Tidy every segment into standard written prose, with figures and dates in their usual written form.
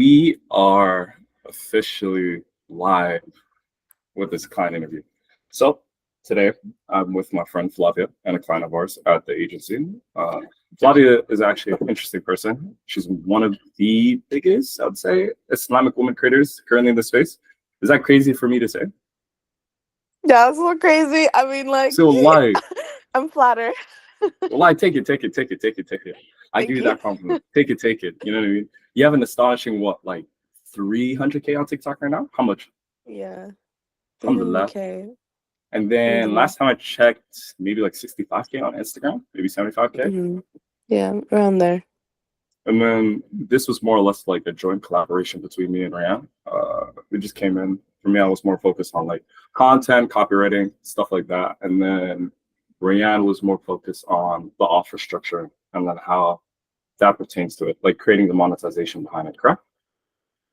We are officially live with this client interview. So today I'm with my friend Flavia and a client of ours at the agency. Flavia is actually an interesting person. She's one of the biggest, I would say, Islamic women creators currently in the space. Is that crazy for me to say? Yeah, it's a little crazy. I mean, like, So lie, I'm flattered. lie, take it. I give Thank you you. that compliment. Take it. You know what I mean? You have an astonishing what, like 300K on TikTok right now? How much? Yeah, Alhamdulillah. 300K. And then Alhamdulillah. last time I checked, maybe like 65K on Instagram, maybe 75K. Yeah, around there. And then this was more or less like a joint collaboration between me and Ryan. We just came in. For me, I was more focused on like content, copywriting, stuff like that. And then Ryan was more focused on the offer structure and then how that pertains to it, like creating the monetization behind it, correct?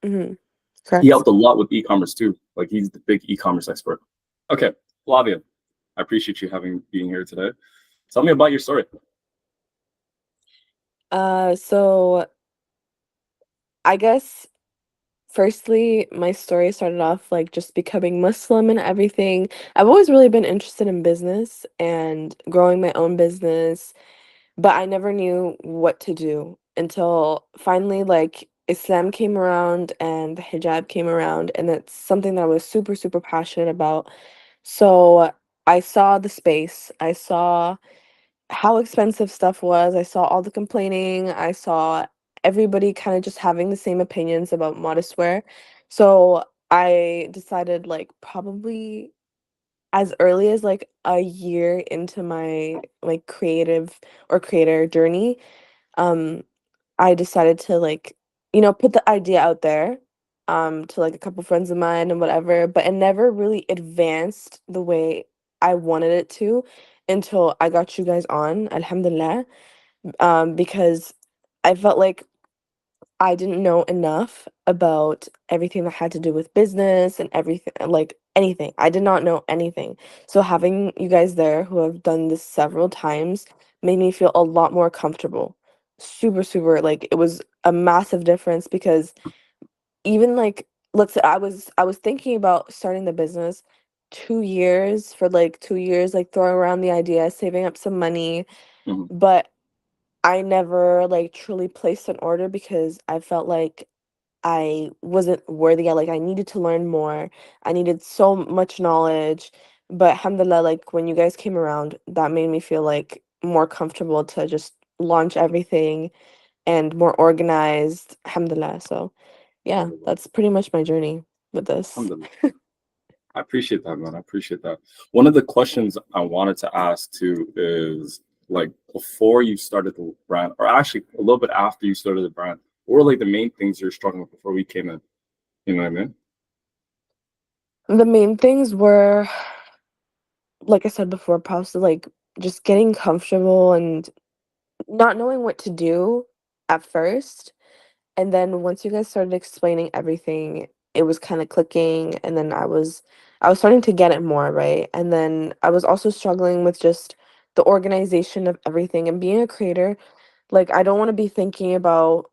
hmm He Correct. helped a lot with e-commerce too. Like he's the big e-commerce expert. Okay, Flavia, I appreciate you being here today. Tell me about your story. So I guess firstly, my story started off like just becoming Muslim and everything. I've always really been interested in business and growing my own business, but I never knew what to do until finally like Islam came around and the hijab came around, and it's something that I was super, super passionate about. So I saw the space, I saw how expensive stuff was, I saw all the complaining, I saw everybody kind of just having the same opinions about modest wear. So I decided like probably as early as like a year into my like creative or creator journey, um I decided to like, put the idea out there to like a couple friends of mine and whatever, but it never really advanced the way I wanted it to until I got you guys on, alhamdulillah, because I felt like I didn't know enough about everything that had to do with business and everything, like anything. I did not know anything. So having you guys there who have done this several times made me feel a lot more comfortable. Super, super, like it was a massive difference because even like let's say I was thinking about starting the business 2 years for like 2 years, like throwing around the idea, saving up some money, Mhm. but I never like truly placed an order because I felt like I wasn't worthy. I needed to learn more. I needed so much knowledge. But alhamdulillah, like when you guys came around, that made me feel like more comfortable to just launch everything and more organized. Alhamdulillah. So yeah, Alhamdulillah. that's pretty much my journey with this. Alhamdulillah. I appreciate that, man. I appreciate that. One of the questions I wanted to ask too is like before you started the brand, or actually a little bit after you started the brand, what were like the main things you're struggling with before we came in? You know what I mean? The main things were, like I said before, probably like just getting comfortable and not knowing what to do at first. And then once you guys started explaining everything, it was kind of clicking, and then I was starting to get it more, right? And then I was also struggling with just the organization of everything and being a creator. Like I don't want to be thinking about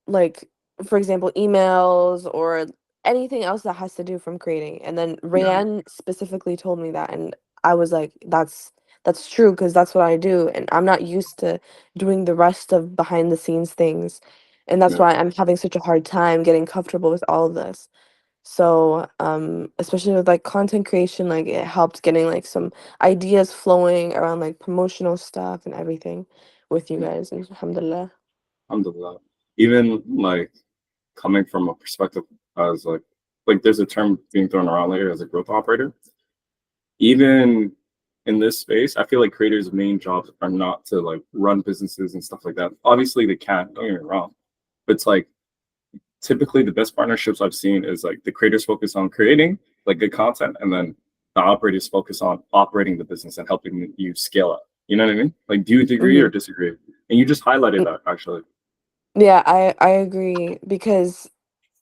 like for example emails or anything else that has to do from creating. And then Yeah, Rayanne specifically told me that, and I was like, that's true because that's what I do, and I'm not used to doing the rest of behind the scenes things, and that's yeah. why I'm having such a hard time getting comfortable with all of this. So especially with like content creation, like it helped getting like some ideas flowing around like promotional stuff and everything with you Yeah. guys, and alhamdulillah. Alhamdulillah. Even like coming from a perspective as like there's a term being thrown around later as a growth operator. Even in this space, I feel like creators' main jobs are not to like run businesses and stuff like that. Obviously, they can. Don't get me wrong, but it's like typically the best partnerships I've seen is like the creators focus on creating like good content, and then the operators focus on operating the business and helping you scale up. You know what I mean? Like, do you agree or hmm disagree? And you just highlighted that actually. Yeah, I agree because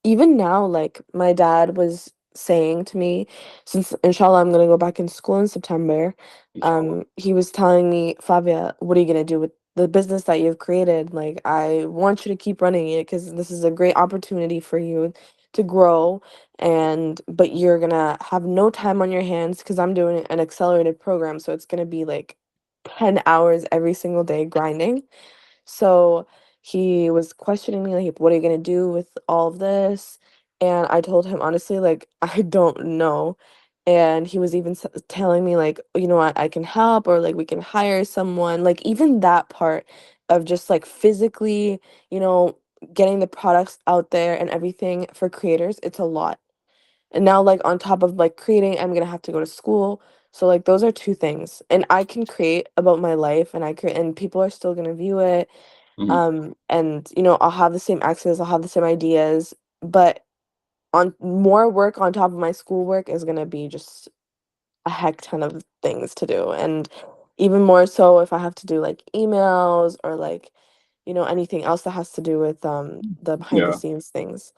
even now, like my dad was saying to me, since inshallah I'm gonna go back in school in September, Inshallah. he was telling me, Flavia, what are you gonna do with the business that you've created, like I want you to keep running it because this is a great opportunity for you to grow, and but you're gonna have no time on your hands because I'm doing an accelerated program, so it's gonna be like 10 hours every single day grinding. So he was questioning me, like, what are you gonna do with all of this? And I told him honestly, like, I don't know. And he was even telling me, like, you know what, I can help, or like we can hire someone. Like, even that part of just like physically, you know, getting the products out there and everything for creators, it's a lot. And now, like, on top of like creating, I'm gonna have to go to school. So like those are two things. And I can create about my life, and I create, and people are still gonna view it, Hmm. and you know, I'll have the same access, I'll have the same ideas, but on more work on top of my schoolwork is going to be just a heck ton of things to do. And even more so if I have to do like emails or like, you know, anything else that has to do with the behind the Yeah, scenes things.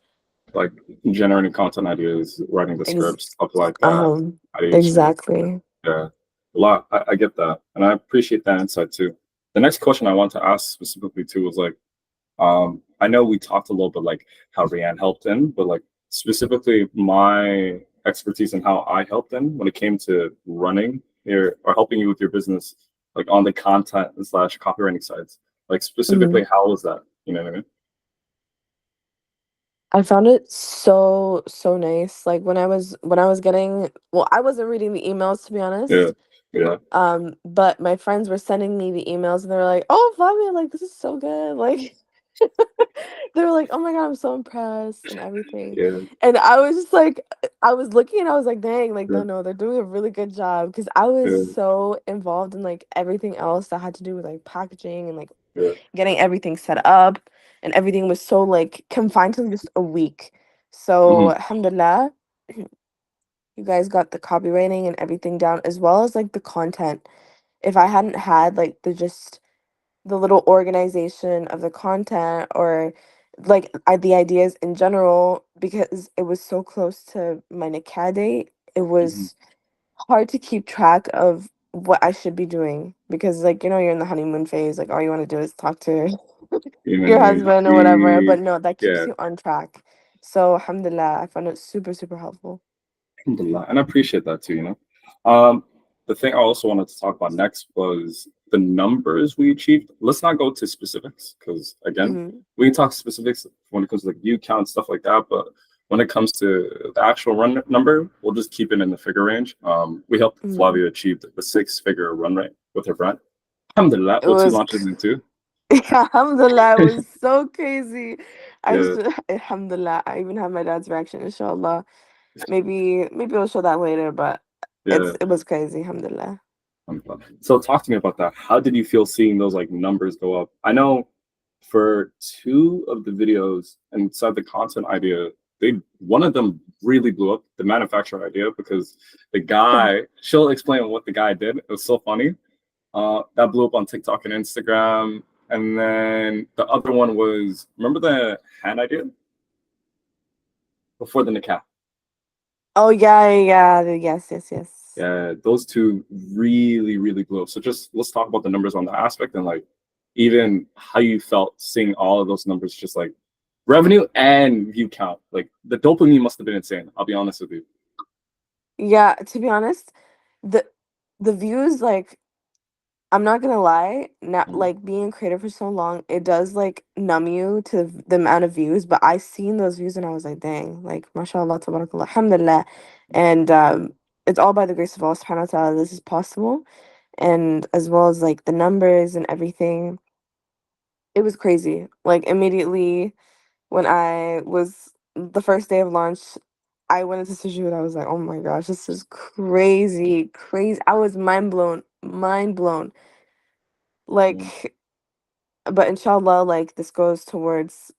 like generating content ideas, writing the Ex- scripts, stuff like that, um ideation. exactly. Yeah, a lot. I get that, and I appreciate that insight too. The next question I want to ask specifically too was like, I know we talked a little bit like how Rianne helped in, but like specifically my expertise and how I helped in when it came to running your or helping you with your business, like on the content and slash copywriting sides. Like Mhm. specifically, how was that? You know what I mean? I found it so nice. Like when I was getting, well, I wasn't reading the emails to be Yeah, honest. yeah, But my friends were sending me the emails and they were like, "Oh, Flavia, like this is so good." Like they were like, "Oh my God, I'm so impressed," and everything. yeah, And I was just like, I was looking and I was like, "Dang, like yeah, no, they're doing a really good job." Because I was yeah, so involved in like everything else that had to do with like packaging and like yeah. getting everything set up, and everything was so like confined to just a week. So Hmm. alhamdulillah, you guys got the copywriting and everything down as well as like the content. If I hadn't had like the little organization of the content, or like the ideas in general, because it was so close to my nikah date, it Hmm. was hard to keep track of what I should be doing, because like, you know, you're in the honeymoon phase, like all you want to do is talk to Even your husband or whatever, but no, that keeps yeah. you on track. So alhamdulillah, I found it super helpful. Alhamdulillah. And I appreciate that too, you know. The thing I also wanted to talk about next was the numbers we achieved. Let's not go to specifics because again, Hmm. we can talk specifics when it comes to like view count, stuff like that. But when it comes to the actual run number, we'll just keep it in the figure range. We helped Hmm. Flavia achieve the 6-figure run rate with her brand. Alhamdulillah, It with two was launches in two. alhamdulillah, it was so crazy. I Yeah, just alhamdulillah, I even have my dad's reaction, inshallah. Maybe I'll show that later, but yeah. it was crazy, alhamdulillah. So talk to me about that. How did you feel seeing those like numbers go up? I know for two of the videos inside the content idea, they one of them really blew up, the manufacturer idea, because the guy, she'll explain what the guy did. It was so funny. That blew up on TikTok and Instagram. And then the other one was remember the hand idea before the nikah? Oh yeah, yes. Yeah, those two really blew up. So just let's talk about the numbers on the aspect and like even how you felt seeing all of those numbers, just like revenue and view count. Like the dopamine must have been insane. I'll be honest with you. Yeah, to be honest, the the views, like, I'm not gonna lie, not Mhm. like being a creator for so long, it does like numb you to the amount of views. But I seen those views and I was like, dang, like mashallah, tabarakallah, alhamdulillah. And it's all by the grace of Allah subhanahu wa ta'ala this is possible. And as well as like the numbers and everything, it was crazy. Like immediately when I was the first day of launch, I went into sujood. I was like, oh my gosh, this is crazy. I was mind blown. Mhm. Like, but inshallah, like this goes towards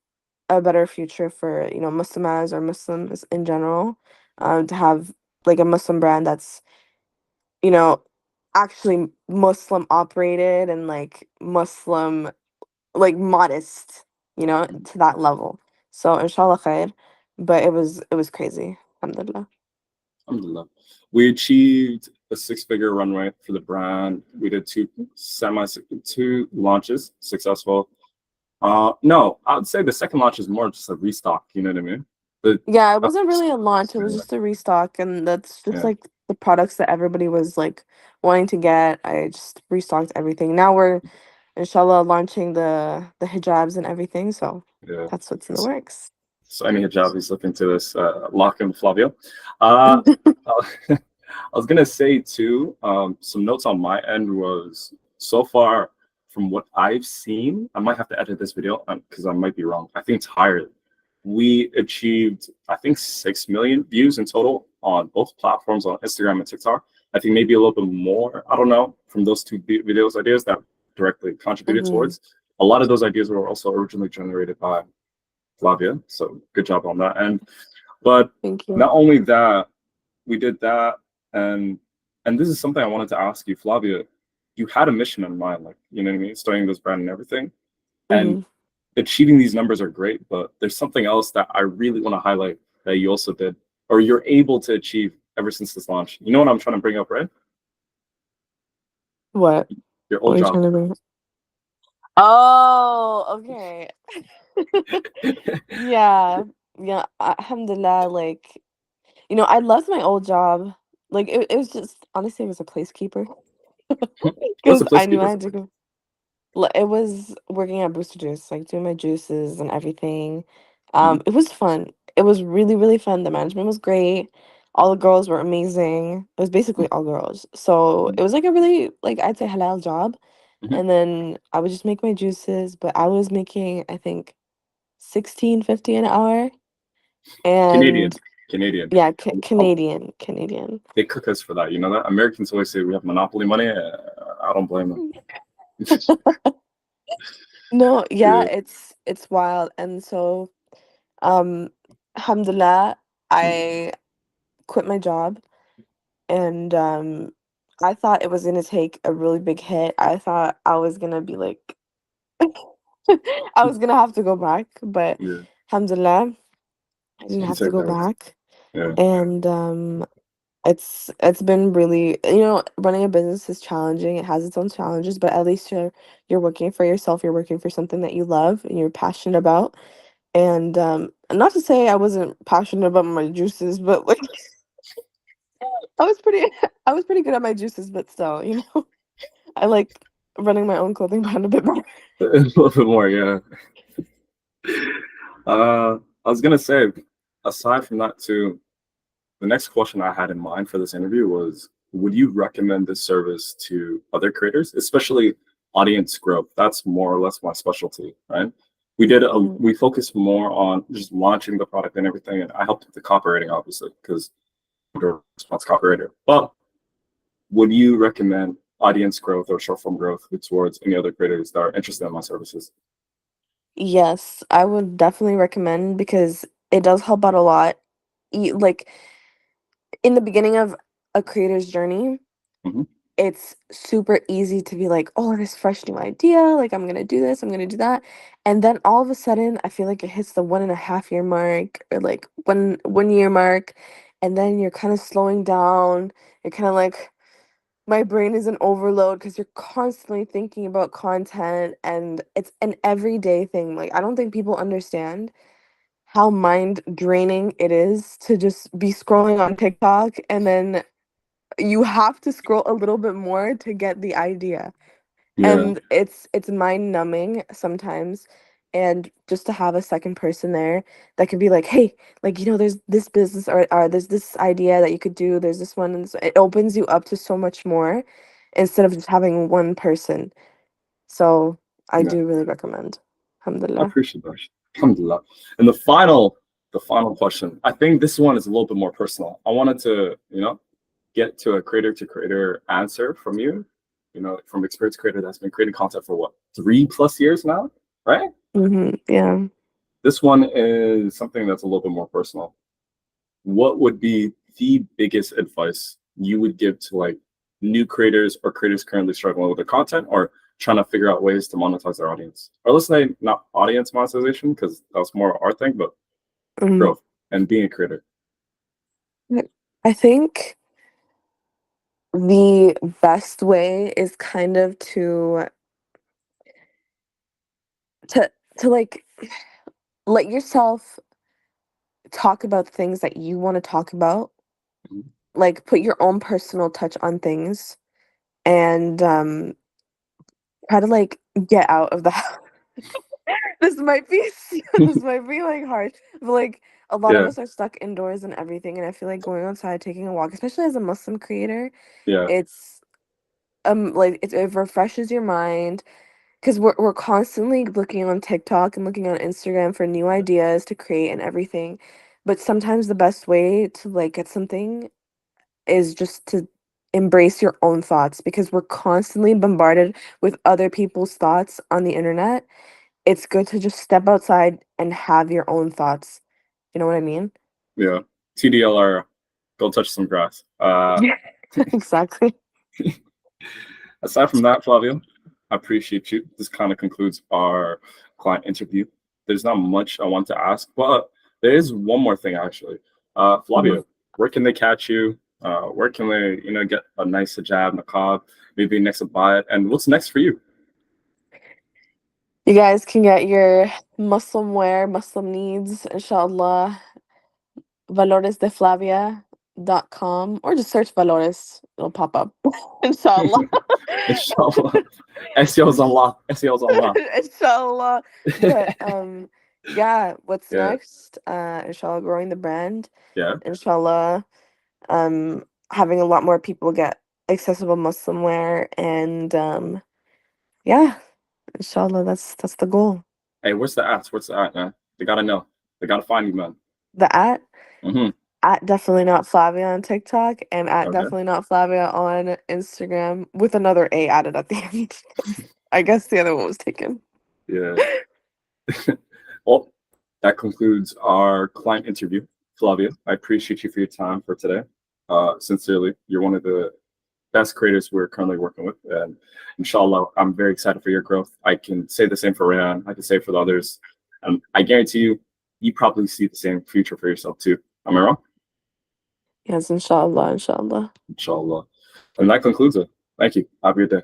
a better future for, you know, Muslimas or Muslims in general, to have like a Muslim brand that's, you know, actually Muslim operated and like Muslim, like modest, you know, to that level. So inshallah khair, but it was crazy. Alhamdulillah. Alhamdulillah. We achieved a six-figure runway for the brand. We did two launches successful. No, I would say the second launch is more just a restock. You know what I mean? But Yeah, it wasn't really a launch, it was just a restock, and that's just yeah, like the products that everybody was like wanting to get. I just restocked everything. Now we're inshallah launching the hijabs and everything, so yeah. that's what's in the works. So any hijab who's looking to this, lock in Flavia. Uh, I was gonna say too, some notes on my end was so far from what I've seen, I might have to edit this video because I might be wrong. I think it's higher. We achieved, I think, 6 million views in total on both platforms on Instagram and TikTok. I think maybe a little bit more. I don't know from those two videos ideas that directly contributed Mhm. towards. A lot of those ideas were also originally generated by Flavia. So good job on that end. But Thank you. not only that, we did that, and this is something I wanted to ask you, Flavia. You had a mission in mind, like you know what I mean, starting this brand and everything, and Mhm. achieving these numbers are great. But there's something else that I really want to highlight that you also did, or you're able to achieve ever since this launch. You know what I'm trying to bring up, right? What? Your What old are you job. trying to bring? Oh, okay. Yeah. Yeah, alhamdulillah, like, I loved my old job. Like, it was just honestly, it was a placekeeper What's the because place I knew I keepers? had to go. It was working at Booster Juice, like doing my juices and everything. Mhm. It was fun. It was really, really fun. The management was great. All the girls were amazing. It was basically all girls. So it was like a really, like, I'd say halal job. Mhm. And then I would just make my juices, but I was making, I think, 16.50 an hour. Canadian, And Canadian. yeah, Oh, Canadian. they cook us for that. You know that Americans always say we have monopoly money. I don't blame them. No, yeah, Yeah. it's wild. And so, um, alhamdulillah, I quit my job, and I thought it was gonna take a really big hit. I thought I was gonna be like I was gonna have to go back, but Yeah. alhamdulillah, I didn't You have to said go that. back. Yeah. And it's been really, running a business is challenging. It has its own challenges, but at least you're working for yourself, you're working for something that you love and you're passionate about. And not to say I wasn't passionate about my juices, but like I was pretty I was pretty good at my juices, but still, I like running my own clothing brand a bit better. A little bit more, yeah. I was gonna say, aside from that too, the next question I had in mind for this interview was, would you recommend this service to other creators, especially audience growth? That's more or less my specialty, right? Mhm. We focused more on just launching the product and everything, and I helped with the copywriting, obviously, because I'm a response copywriter. But would you recommend audience growth or short form growth towards any other creators that are interested in my services? Yes, I would definitely recommend because it does help out a lot. Like in the beginning of a creator's journey, Hmm. it's super easy to be like, oh, this fresh new idea, like I'm gonna do this, I'm gonna do that. And then all of a sudden I feel like it hits the 1.5 year mark or like one year mark, and then you're kind of slowing down. You're kind of like my brain is in overload because you're constantly thinking about content and it's an everyday thing. Like I don't think people understand how mind draining it is to just be scrolling on TikTok and then you have to scroll a little bit more to get the idea. Yeah, And it's mind numbing sometimes. And just to have a second person there that can be like, hey, like, there's this business or there's this idea that you could do, there's this one, and it opens you up to so much more instead of just having one person. So I yeah. do really recommend. I Alhamdulillah. appreciate that. Alhamdulillah. And the final question. I think this one is a little bit more personal. I wanted to, get to a creator to creator answer from you. From experienced creator that's been creating content for what, 3+ years now, right? Yeah. This one is something that's a little bit more personal. What would be the biggest advice you would give to like new creators or creators currently struggling with their content or trying to figure out ways to monetize their audience? Or let's say not audience monetization, because that's more our thing, but Mhm. growth and being a creator. I think The best way is kind of to to like let yourself talk about things that you want to talk about, Mhm. like put your own personal touch on things, and try to like get out of the house. This might be this might be like hard, but like a lot of Yeah, us are stuck indoors and everything, and I feel like going outside, taking a walk, especially as a Muslim creator, yeah, it's like it refreshes your mind because we're constantly looking on TikTok and looking on Instagram for new ideas to create and everything. But sometimes the best way to like get something is just to embrace your own thoughts because we're constantly bombarded with other people's thoughts on the internet. It's good to just step outside and have your own thoughts. You know what I mean? yeah. TDLR, go touch some grass. Yeah, exactly. Aside from that, Flavia, I appreciate you. This kind of concludes our client interview. There's not much I want to ask, but there is one more thing actually. Mhm. Flavia, where can they catch you? Where can they, get a nice hijab, niqab, maybe next abaya, and what's next for you? You guys can get your Muslim wear, Muslim needs, inshallah, valoresdeflavia.com or just search Valores. It'll pop up. Inshallah. Inshallah. SEO's unlocked. SEO's unlocked. Inshallah. But yeah, what's Yeah, next? Inshallah growing the brand. yeah. Inshallah having a lot more people get accessible Muslim wear and yeah, inshallah that's the goal. Hey, where's the ads? What's the ad, man? They gotta know. They gotta find you, man. The Mm-hmm. at definitely not Flavia on TikTok and at Okay. definitely not Flavia on Instagram with another A added at the end. I guess the other one was taken. Yeah. Well, that concludes our client interview. Flavia, I appreciate you for your time for today. Sincerely, you're one of the best creators we're currently working with. And inshallah, I'm very excited for your growth. I can say the same for Ryan. I can say for the others. I guarantee you, you probably see the same future for yourself too. Am I wrong? Yes, inshallah, inshallah. Inshallah. And that concludes it. Thank you. Have a good day.